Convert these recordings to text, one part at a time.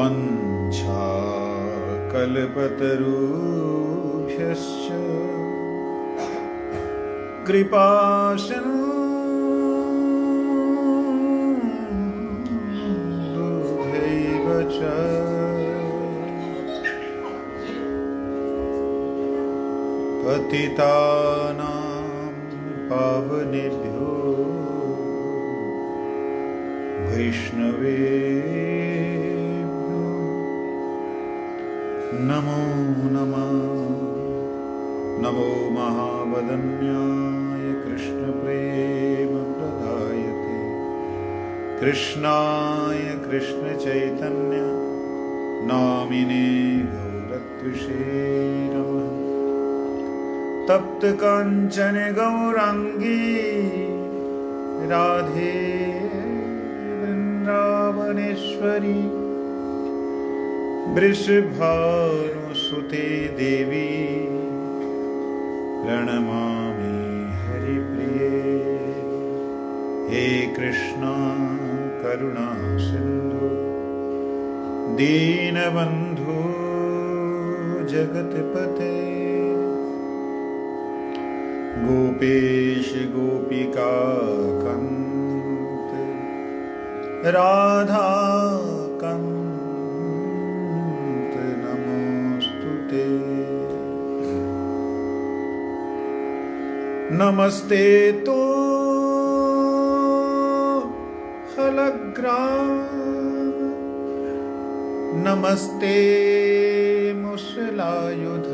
वंशा कल्पतरुभ्यश्च कृपा सिन्धुभ्यैव च पतितानां पावनेभ्यो वैष्णवेभ्यो नमो नमः। नमो महावदन्याय कृष्णप्रेमप्रदायते कृष्णाय कृष्णचैतन्य नामिने गौरत्विषे नमः। तप्त कांचन गौरांगी राधे वृंदावनेश्वरी वृषभानुसुते देवी प्रणमामि हरिप्रिये। हे कृष्णा करुणा सिंधु दीनबंधु जगतपते गोपेश गोपिका कांत राधा कांत नमोस्तुते। नमस्ते तो हलग्राम नमस्ते मुसलायुध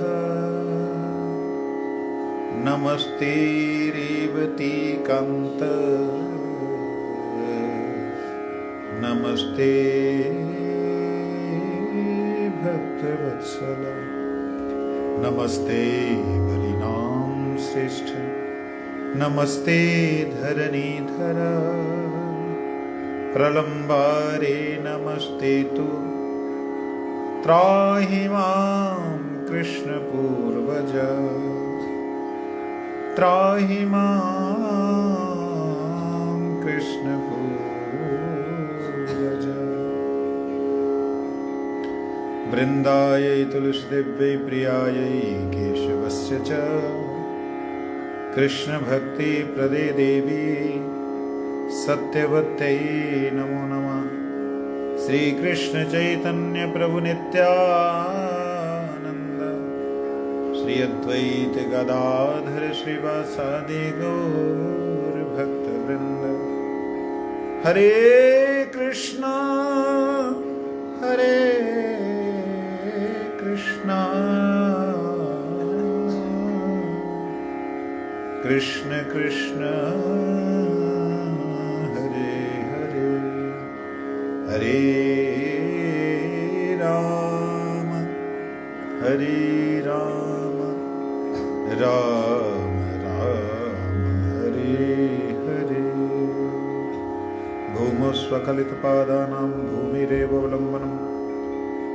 नमस्ते रेवती कांत नमस्ते भक्तवत्सल नमस्ते बलिनाम श्रेष्ठ नमस्ते धरणीधर प्रलंबारे नमस्ते तु त्राहि मां कृष्ण पूर्वज त्राहि मां कृष्ण पूर्वज। वृन्दायै तुलसीदेव्यै प्रियायै केशवस्य च कृष्णभक्ति प्रदे देवी सत्यवत्यै नमो नमः। श्री कृष्ण चैतन्य प्रभु नित्यानंद श्री अद्वैत गदाधर श्रीवासादि गौर भक्तवृंद। हरे कृष्णा कृष्ण कृष्ण हरे हरे हरे राम राम राम हरे हरे। भूमौ स्वकलितपादानां भूमिरेवावलम्बनम्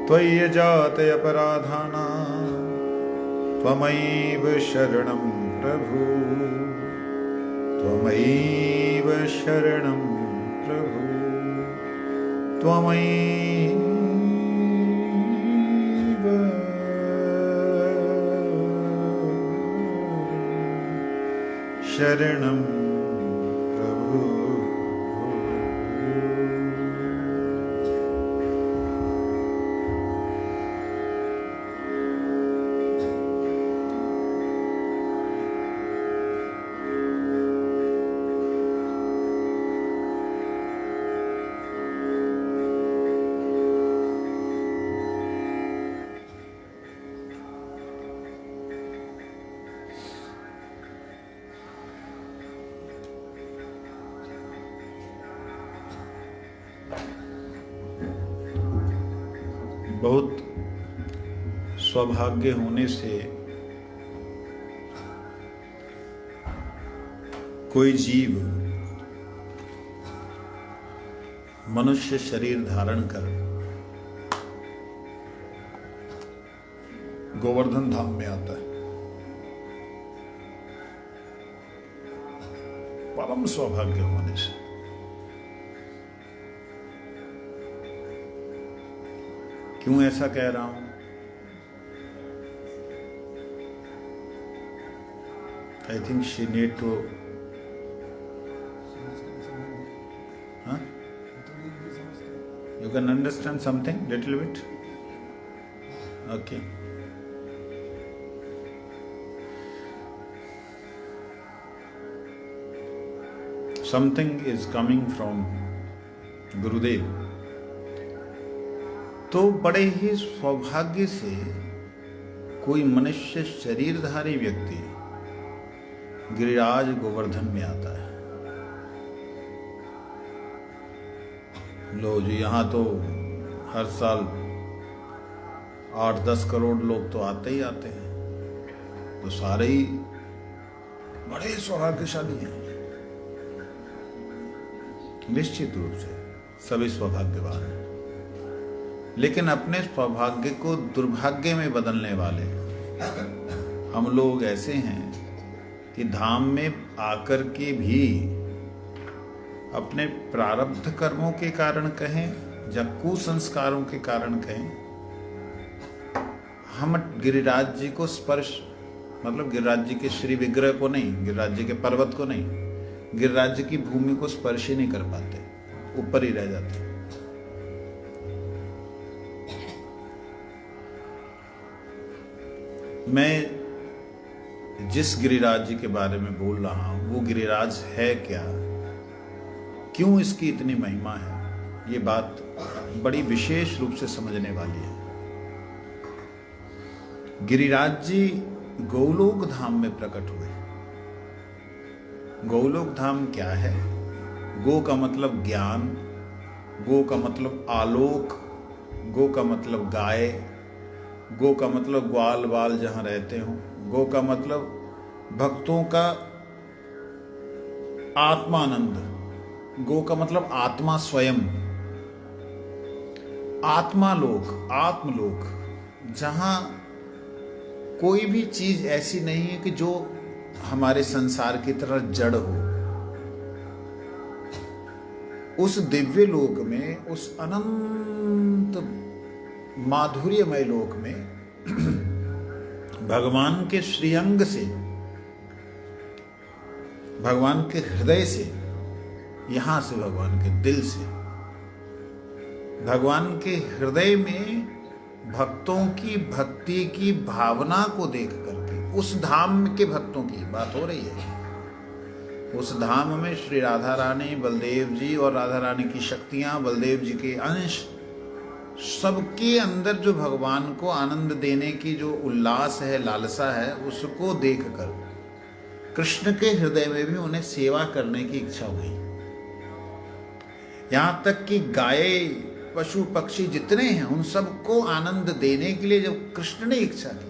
त्वय्यजाते अपराधानां त्वमैव शरणं प्रभु त्वमैव शरणं प्रभु त्वमैव शरणं प्रभु। बहुत सौभाग्य होने से कोई जीव मनुष्य शरीर धारण कर गोवर्धन धाम में आता है। परम सौभाग्य होने से क्यों ऐसा कह रहा हूं? I think she need to you can understand something little bit, okay? Something is coming from गुरुदेव। तो बड़े ही सौभाग्य से कोई मनुष्य शरीरधारी व्यक्ति गिरिराज गोवर्धन में आता है। लो जी, यहाँ तो हर साल 8-10 करोड़ लोग तो आते ही आते हैं, तो सारे ही बड़े सौभाग्यशाली हैं। निश्चित रूप से सभी सौभाग्यवान हैं, लेकिन अपने सौभाग्य को दुर्भाग्य में बदलने वाले हम लोग ऐसे हैं कि धाम में आकर के भी अपने प्रारब्ध कर्मों के कारण कहें या कुसंस्कारों के कारण कहें, हम गिरिराज जी को स्पर्श, मतलब गिरिराज जी के श्री विग्रह को नहीं, गिरिराज जी के पर्वत को नहीं, गिरिराज जी की भूमि को स्पर्श ही नहीं कर पाते, ऊपर ही रह जाते। मैं जिस गिरिराज जी के बारे में बोल रहा हूं वो गिरिराज है क्या, क्यों इसकी इतनी महिमा है, ये बात बड़ी विशेष रूप से समझने वाली है। गिरिराज जी गोलोक धाम में प्रकट हुए। गोलोक धाम क्या है? गो का मतलब ज्ञान, गो का मतलब आलोक, गो का मतलब गाय, गो का मतलब ग्वाल बाल जहां रहते हो, गो का मतलब भक्तों का आत्मानंद, गो का मतलब आत्मा स्वयं, आत्मालोक, आत्मलोक, जहां कोई भी चीज ऐसी नहीं है कि जो हमारे संसार की तरह जड़ हो। उस दिव्य लोक में, उस अनंत माधुर्यमय लोक में भगवान के श्रीअंग से, भगवान के हृदय से, यहां से भगवान के दिल से, भगवान के हृदय में भक्तों की भक्ति की भावना को देख करके, उस धाम के भक्तों की बात हो रही है। उस धाम में श्री राधा रानी, बलदेव जी और राधा रानी की शक्तियां, बलदेव जी के अंश, सबके अंदर जो भगवान को आनंद देने की जो उल्लास है, लालसा है, उसको देखकर कृष्ण के हृदय में भी उन्हें सेवा करने की इच्छा हुई। यहां तक कि गाय, पशु पक्षी जितने हैं उन सबको आनंद देने के लिए जब कृष्ण ने इच्छा की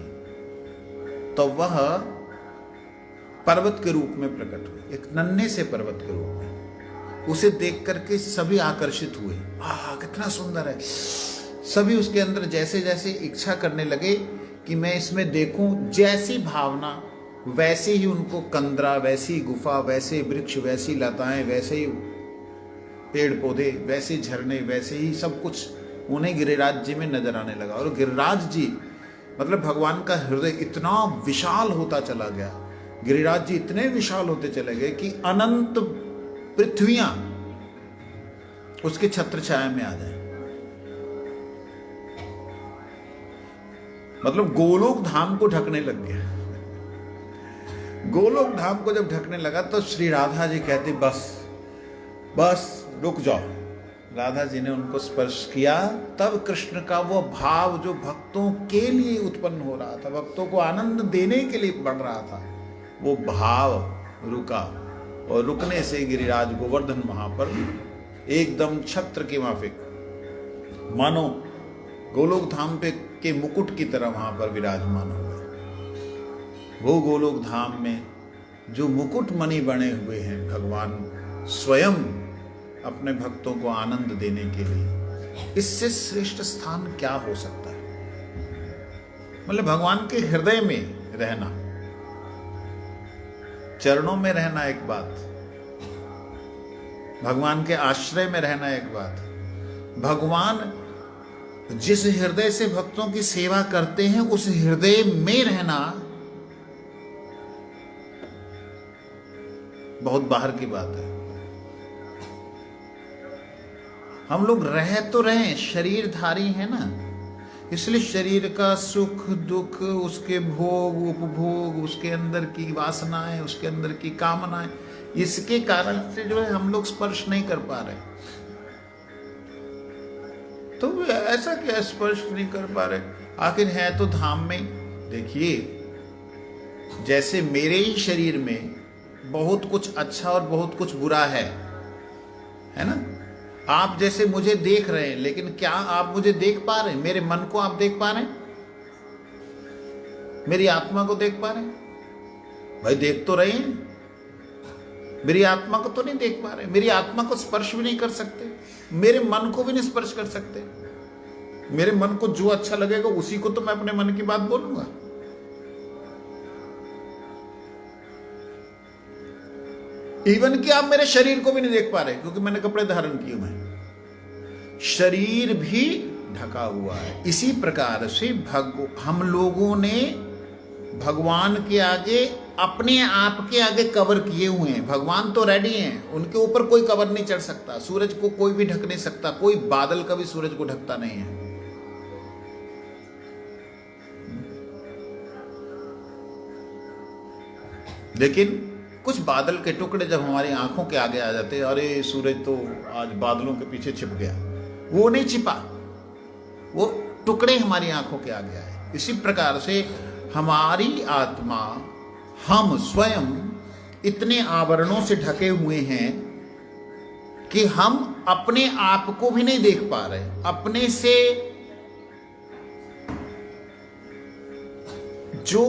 तो वह पर्वत के रूप में प्रकट हुए, एक नन्हे से पर्वत के रूप में। उसे देख करके सभी आकर्षित हुए, कितना सुंदर है। सभी उसके अंदर जैसे जैसे इच्छा करने लगे कि मैं इसमें देखूं, जैसी भावना वैसे ही उनको कंदरा, वैसी गुफा, वैसे वृक्ष, वैसी लताएं, वैसे ही पेड़ पौधे, वैसे झरने, वैसे ही सब कुछ उन्हें गिरिराज जी में नजर आने लगा। और गिरिराज जी मतलब भगवान का हृदय इतना विशाल होता चला गया, गिरिराज जी इतने विशाल होते चले गए कि अनंत पृथ्वियां उसके छत्र छाया में आ जाए। मतलब गोलोक धाम को ढकने लग गया। गोलोक धाम को जब ढकने लगा तो श्री राधा जी कहते बस बस रुक जाओ। राधा जी ने उनको स्पर्श किया, तब कृष्ण का वो भाव जो भक्तों के लिए उत्पन्न हो रहा था, भक्तों को आनंद देने के लिए बढ़ रहा था, वो भाव रुका। और रुकने से गिरिराज गोवर्धन वहां पर एकदम छत्र के माफिक, मानो गोलोक धाम पे के मुकुट की तरह वहां पर विराजमान हो गए। वो गोलोक धाम में जो मुकुट मणि बने हुए हैं, भगवान स्वयं अपने भक्तों को आनंद देने के लिए, इससे श्रेष्ठ स्थान क्या हो सकता है। मतलब भगवान के हृदय में रहना, चरणों में रहना एक बात, भगवान के आश्रय में रहना एक बात, भगवान जिस हृदय से भक्तों की सेवा करते हैं उस हृदय में रहना बहुत बाहर की बात है। हम लोग रह तो रहे, शरीरधारी है ना, इसलिए शरीर का सुख दुख, उसके भोग उपभोग, उसके अंदर की वासनाएं, उसके अंदर की कामनाएं, इसके कारण से जो है हम लोग स्पर्श नहीं कर पा रहे। तो ऐसा क्या स्पर्श नहीं कर पा रहे? आखिर है तो धाम में। देखिए, जैसे मेरे ही शरीर में बहुत कुछ अच्छा और बहुत कुछ बुरा है ना? आप जैसे मुझे देख रहे हैं, लेकिन क्या आप मुझे देख पा रहे हैं? मेरे मन को आप देख पा रहे हैं? मेरी आत्मा को देख पा रहे हैं? भाई देख तो रहे हैं, मेरी आत्मा को तो नहीं देख पा रहे। मेरी आत्मा को स्पर्श भी नहीं कर सकते, मेरे मन को भी नहीं स्पर्श कर सकते। मेरे मन को जो अच्छा लगेगा उसी को तो मैं अपने मन की बात बोलूंगा। इवन कि आप मेरे शरीर को भी नहीं देख पा रहे, क्योंकि मैंने कपड़े धारण किए हुए हैं, शरीर भी ढका हुआ है। इसी प्रकार से हम लोगों ने भगवान के आगे, अपने आप के आगे कवर किए हुए हैं। भगवान तो रेडी हैं, उनके ऊपर कोई कवर नहीं चढ़ सकता, सूरज को कोई भी ढक नहीं सकता, कोई बादल कभी सूरज को ढकता नहीं है। लेकिन कुछ बादल के टुकड़े जब हमारी आंखों के आगे आ जाते, अरे सूरज तो आज बादलों के पीछे छिप गया, वो नहीं छिपा, वो टुकड़े हमारी आंखों के आगे आए। इसी प्रकार से हमारी आत्मा, हम स्वयं इतने आवरणों से ढके हुए हैं कि हम अपने आप को भी नहीं देख पा रहे। अपने से जो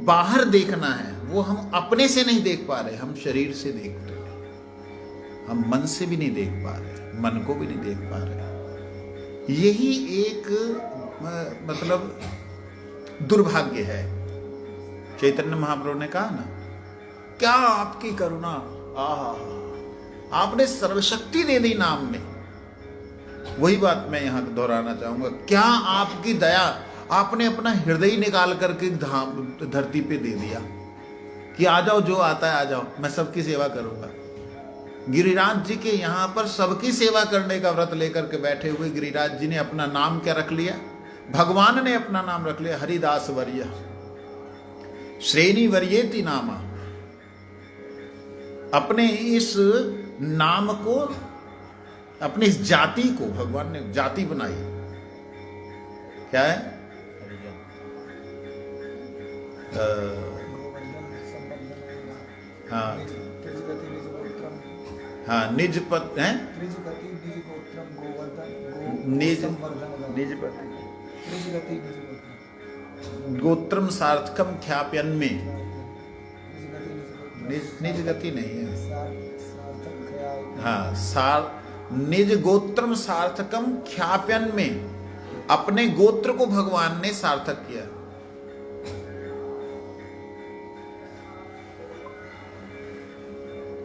बाहर देखना है वो हम अपने से नहीं देख पा रहे, हम शरीर से देख रहे हैं। हम मन से भी नहीं देख पा रहे, मन को भी नहीं देख पा रहे। यही एक मतलब दुर्भाग्य है। चैतन्य महाप्रभु ने कहा ना, क्या आपकी करुणा, आहा, आपने सर्वशक्ति दे दी नाम में। वही बात मैं यहां दोहराना चाहूंगा, क्या आपकी दया, आपने अपना हृदय निकाल करके धरती पे दे दिया कि आ जाओ, जो आता है आ जाओ, मैं सबकी सेवा करूंगा। गिरिराज जी के यहाँ पर सबकी सेवा करने का व्रत लेकर के बैठे हुए गिरिराज जी ने अपना नाम क्या रख लिया? भगवान ने अपना नाम रख लिया, हरिदास वर्य, श्रेणी वर्येति नामा। अपने इस नाम को, अपनी इस जाति को भगवान ने जाति बनाई। क्या है? हाँ हाँ, निज पत है, निज पति गोत्रम सार्थकम ख्याप्यन में, निज गति नहीं है। हाँ, निज गोत्रम सार्थकम ख्याप्यन में, अपने गोत्र को भगवान ने सार्थक किया।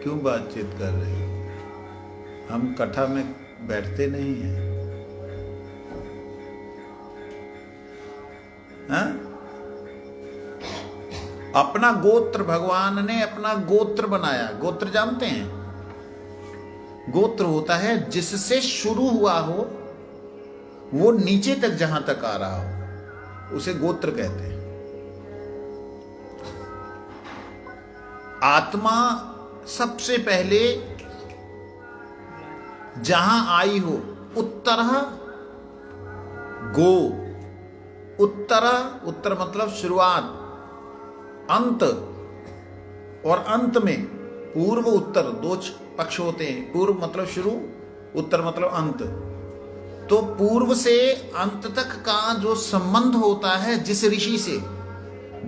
क्यों बातचीत कर रही हो? हम कथा में बैठते नहीं हैं। हाँ? अपना गोत्र, भगवान ने अपना गोत्र बनाया। गोत्र जानते हैं? गोत्र होता है जिससे शुरू हुआ हो, वो नीचे तक जहां तक आ रहा हो, उसे गोत्र कहते हैं। आत्मा सबसे पहले जहां आई हो, उत्तर गो, उत्तर मतलब शुरुआत, अंत, और अंत में पूर्व उत्तर दो पक्ष होते हैं। पूर्व मतलब शुरू, उत्तर मतलब अंत। तो पूर्व से अंत तक का जो संबंध होता है जिस ऋषि से,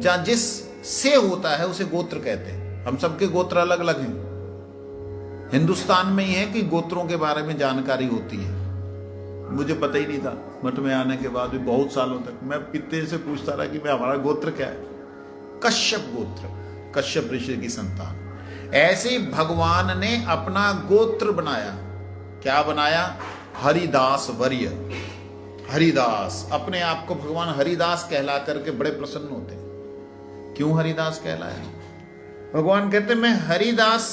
या जिस से होता है, उसे गोत्र कहते हैं। हम सबके गोत्र अलग अलग हैं। हिंदुस्तान में ही है कि गोत्रों के बारे में जानकारी होती है। मुझे पता ही नहीं था, मठ में आने के बाद भी बहुत सालों तक मैं पिते से पूछता रहा कि मैं, हमारा गोत्र क्या है? कश्यप गोत्र, कश्यप ऋषि की संतान। ऐसे भगवान ने अपना गोत्र बनाया। क्या बनाया? हरिदास वर्य। हरिदास, अपने आप को भगवान हरिदास कहला करके बड़े प्रसन्न होते हैं। क्यों हरिदास कहलाया? भगवान कहते मैं हरिदास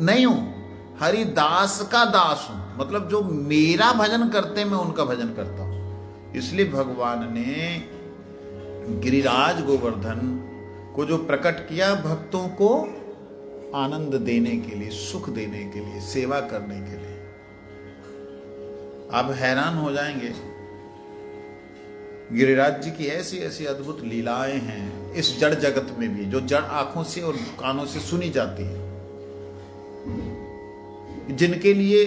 नहीं हूं, हरिदास का दास हूं, मतलब जो मेरा भजन करते मैं उनका भजन करता हूं। इसलिए भगवान ने गिरिराज गोवर्धन को जो प्रकट किया, भक्तों को आनंद देने के लिए, सुख देने के लिए, सेवा करने के लिए। आप हैरान हो जाएंगे, गिरिराज जी की ऐसी ऐसी अद्भुत लीलाएं हैं इस जड़ जगत में भी, जो जड़ आंखों से और कानों से सुनी जाती है, जिनके लिए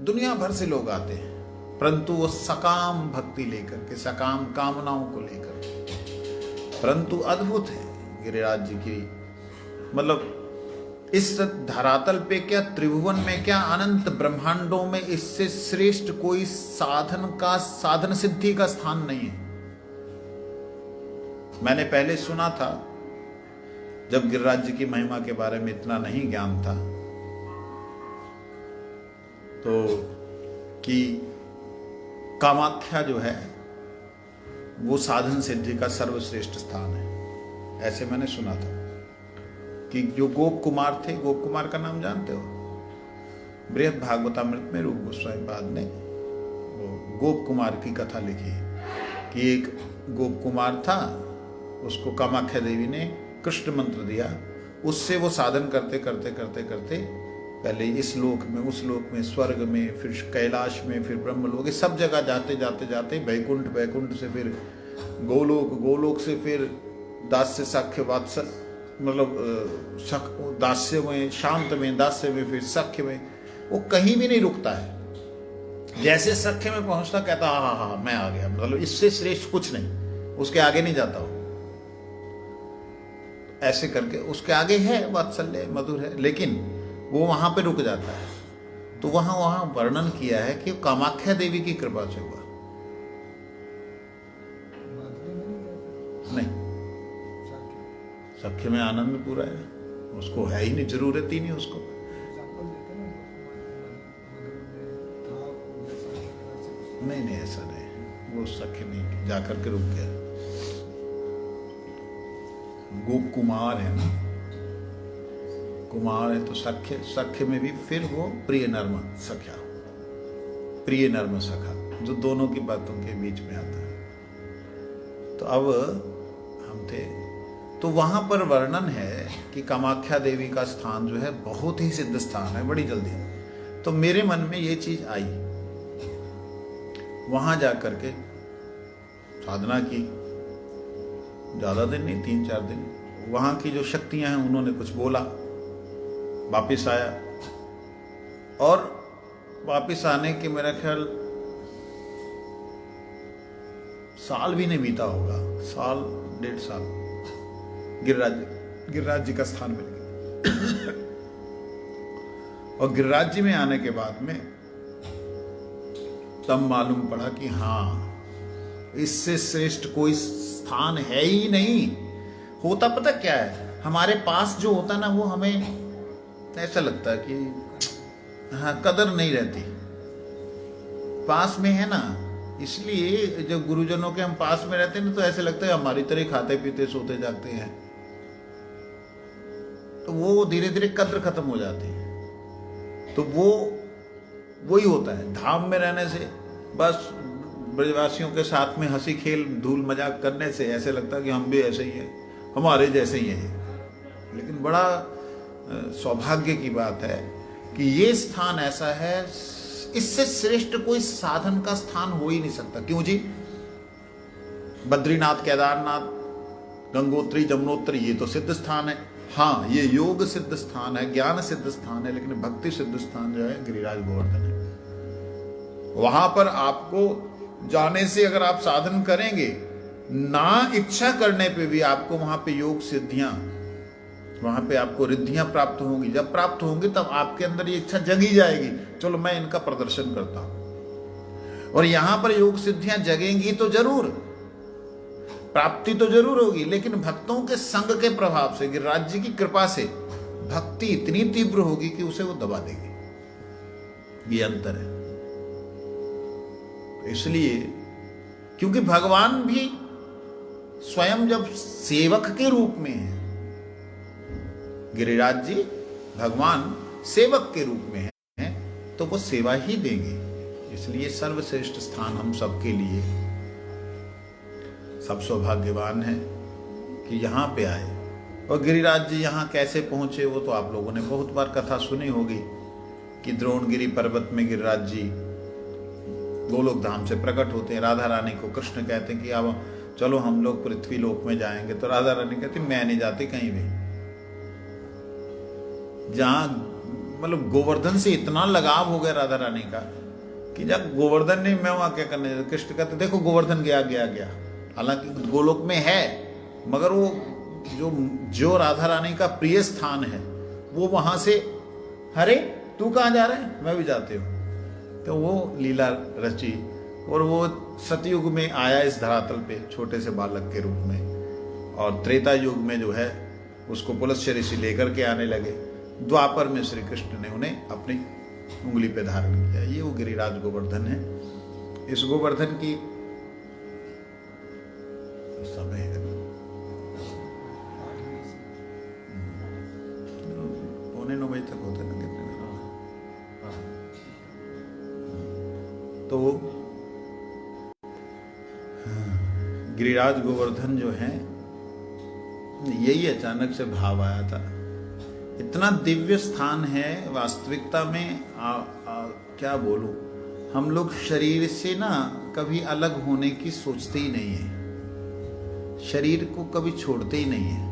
दुनिया भर से लोग आते हैं, परंतु वो सकाम भक्ति लेकर के, सकाम कामनाओं को लेकर के। परंतु अद्भुत है गिरिराज जी की, मतलब इस धरातल पे क्या, त्रिभुवन में क्या, अनंत ब्रह्मांडों में इससे श्रेष्ठ कोई साधन सिद्धि का स्थान नहीं है। मैंने पहले सुना था, जब गिरिराज जी की महिमा के बारे में इतना नहीं ज्ञान था, तो कि कामाख्या जो है वो साधन सिद्धि का सर्वश्रेष्ठ स्थान है, ऐसे मैंने सुना था। कि जो गोप कुमार थे, गोप कुमार का नाम जानते हो? बृहद भागवतामृत में रूप गोस्वामी पाद ने गोप कुमार की कथा लिखी है कि एक गोप कुमार था, उसको कामाख्या देवी ने कृष्ण मंत्र दिया, उससे वो साधन करते करते करते करते पहले इस लोक में, उस लोक में, स्वर्ग में, फिर कैलाश में, फिर ब्रह्मलोक, सब जगह जाते जाते जाते वैकुंठ, वैकुंठ से फिर गोलोक, गोलोक से फिर दास्य सख्य वात्सल, मतलब दास्य में, शांत में, दास्य में, फिर सख्य में, वो कहीं भी नहीं रुकता है। जैसे सख्य में पहुंचता कहता हाँ हाँ मैं आ गया, मतलब इससे श्रेष्ठ कुछ नहीं, उसके आगे नहीं जाता हूं। ऐसे करके उसके आगे है वात्सल्य, मधुर है, लेकिन वो वहां पे रुक जाता है। तो वहां वर्णन किया है कि कामाख्या देवी की कृपा से हुआ। नहीं, सख्य में आनंद पूरा है, उसको है ही नहीं, जरूरत ही नहीं उसको। नहीं नहीं ऐसा नहीं, वो सख्य में जाकर के रुक गया। गोप कुमार है ना, कुमार है तो सख्य, सख्य में भी फिर वो प्रिय नर्म सख्या, प्रिय नर्म सखा, जो दोनों की बातों के बीच में आता है। तो अब हम थे, तो वहां पर वर्णन है कि कामाख्या देवी का स्थान जो है बहुत ही सिद्ध स्थान है, बड़ी जल्दी। तो मेरे मन में ये चीज आई, वहां जाकर के साधना की, ज्यादा दिन नहीं, 3-4 दिन। वहां की जो शक्तियां हैं उन्होंने कुछ बोला, वापिस आया, और वापिस आने के मेरा ख्याल साल भी नहीं बीता होगा, साल 1.5 साल गिरिराज जी का स्थान मिल गया। और गिरिराज जी में आने के बाद में तब मालूम पड़ा कि हाँ, इससे श्रेष्ठ कोई स्थान है ही नहीं। होता पता क्या है, हमारे पास जो होता ना, वो हमें ऐसा लगता है कि हाँ कदर नहीं रहती, पास में है ना, इसलिए जब गुरुजनों के हम पास में रहते हैं ना, तो ऐसे लगता है हमारी तरह खाते पीते सोते जागते हैं, तो वो धीरे धीरे कद्र खत्म हो जाती है। तो वही होता है, धाम में रहने से बस ब्रजवासियों के साथ में हंसी खेल धूल मजाक करने से ऐसे लगता है कि हम भी ऐसे ही हैं, हमारे जैसे ही हैं। लेकिन बड़ा सौभाग्य की बात है कि ये स्थान ऐसा है, इससे श्रेष्ठ कोई साधन का स्थान हो ही नहीं सकता। क्यों जी? बद्रीनाथ, केदारनाथ, गंगोत्री, जमुनोत्री, ये तो सिद्ध स्थान है। हाँ, ये योग सिद्ध स्थान है, ज्ञान सिद्ध स्थान है, लेकिन भक्ति सिद्ध स्थान जो है गिरिराज गोवर्धन है। वहां पर आपको जाने से, अगर आप साधन करेंगे, ना इच्छा करने पे भी आपको वहां पे योग सिद्धियां, वहां पे आपको रिद्धियां प्राप्त होंगी। जब प्राप्त होंगी तब आपके अंदर ये इच्छा जगी जाएगी, चलो मैं इनका प्रदर्शन करता हूं। और यहां पर योग सिद्धियां जगेंगी तो जरूर, प्राप्ति तो जरूर होगी, लेकिन भक्तों के संग के प्रभाव से, गिरिराज जी की कृपा से भक्ति इतनी तीव्र होगी कि उसे वो दबा देगी। ये अंतर है। इसलिए क्योंकि भगवान भी स्वयं जब सेवक के रूप में है, गिरिराज जी भगवान सेवक के रूप में है, तो वो सेवा ही देंगे। इसलिए सर्वश्रेष्ठ स्थान हम सबके लिए, सब सौभाग्यवान हैं कि यहाँ पे आए। और गिरिराज जी यहाँ कैसे पहुंचे वो तो आप लोगों ने बहुत बार कथा सुनी होगी कि द्रोणगिरी पर्वत में गिरिराज जी गोलोक धाम से प्रकट होते हैं। राधा रानी को कृष्ण कहते हैं कि अब चलो हम लोग पृथ्वी लोक में जाएंगे, तो राधा रानी कहती मैं नहीं जाती कहीं भी। जहां मतलब गोवर्धन से इतना लगाव हो गया राधा रानी का कि जब गोवर्धन नहीं, मैं वहां क्या करने जाता। कृष्ण कहते देखो गोवर्धन गया गया गया, हालांकि गोलोक में है, मगर वो जो राधा रानी का प्रिय स्थान है वो वहां से, अरे तू कहाँ जा रहा है, मैं भी जाती हूँ। तो वो लीला रची और वो सतयुग में आया इस धरातल पे छोटे से बालक के रूप में, और त्रेता युग में जो है उसको पुलस्त्य ऋषि लेकर के आने लगे। द्वापर में श्री कृष्ण ने उन्हें अपनी उंगली पे धारण किया। ये वो गिरिराज गोवर्धन है। इस गोवर्धन की समय है 8:45 बजे तक होता है ना कितने में। तो गिरिराज गोवर्धन जो है, यही अचानक से भाव आया था। इतना दिव्य स्थान है वास्तविकता में। क्या बोलूं, हम लोग शरीर से ना कभी अलग होने की सोचते ही नहीं है, शरीर को कभी छोड़ते ही नहीं है।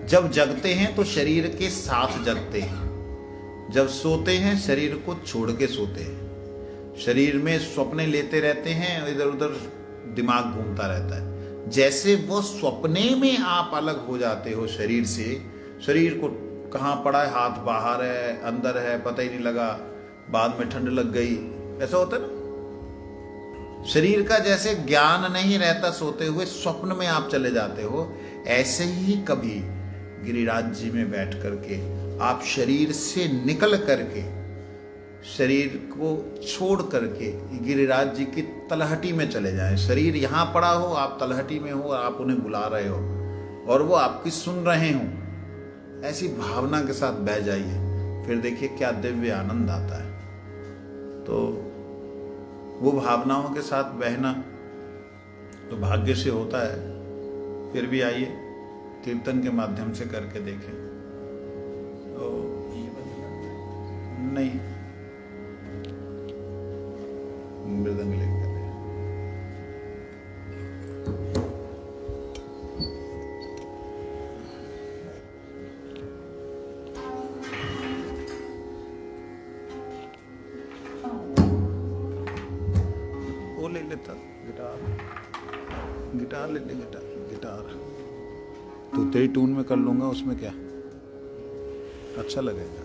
जब जगते हैं तो शरीर के साथ जगते हैं, जब सोते हैं शरीर को छोड़ के सोते हैं। शरीर में सपने लेते रहते हैं, इधर उधर दिमाग घूमता रहता है। जैसे वो सपने में आप अलग हो जाते हो शरीर से, शरीर को कहाँ पड़ा है, हाथ बाहर है अंदर है पता ही नहीं लगा, बाद में ठंड लग गई, ऐसा होता है ना। शरीर का जैसे ज्ञान नहीं रहता सोते हुए, स्वप्न में आप चले जाते हो, ऐसे ही कभी गिरिराज जी में बैठ करके आप शरीर से निकल करके, शरीर को छोड़ करके गिरिराज जी की तलहटी में चले जाएं। शरीर यहाँ पड़ा हो, आप तलहटी में हो, आप उन्हें बुला रहे हो और वो आपकी सुन रहे हो, ऐसी भावना के साथ बह जाइए, फिर देखिए क्या दिव्य आनंद आता है। तो वो भावनाओं के साथ बहना तो भाग्य से होता है, फिर भी आइए कीर्तन के माध्यम से करके देखें। तो नहीं, मृदंग लेकर वो ले लेता, गिटार ले ले, गिटार तो तेरी टून में कर लूंगा, उसमें क्या अच्छा लगेगा।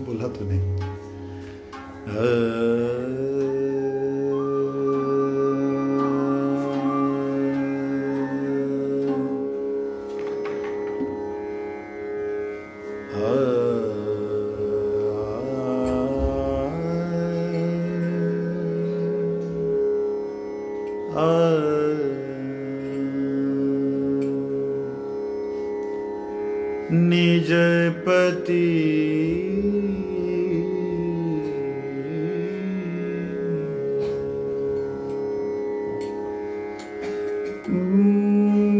बोला तो नहीं। निज पति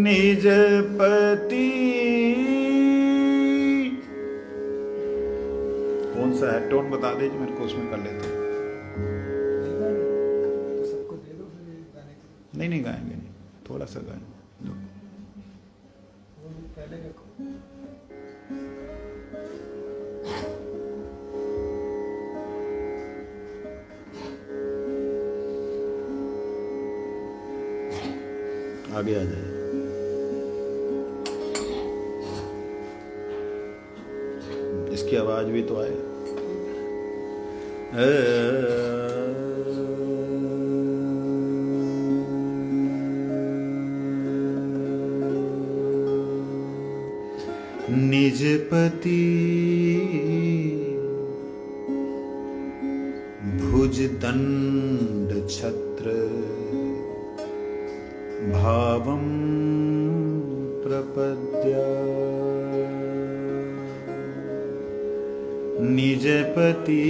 निज पति, कौन सा है टोन बता दीजिए मेरे को, उसमें कर लेते हैं। नहीं गाएंगे, नहीं थोड़ा सा गाएंगे। आगे आ जाइए। इसकी आवाज भी तो आए। निजपति भुजदंड छत्र भावं प्रपद्य। निजपति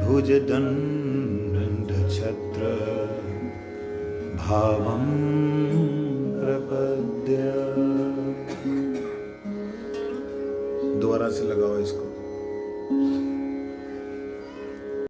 भुजदंड छत्र भावं प्रपद्य। दोबारा से लगाओ इसको।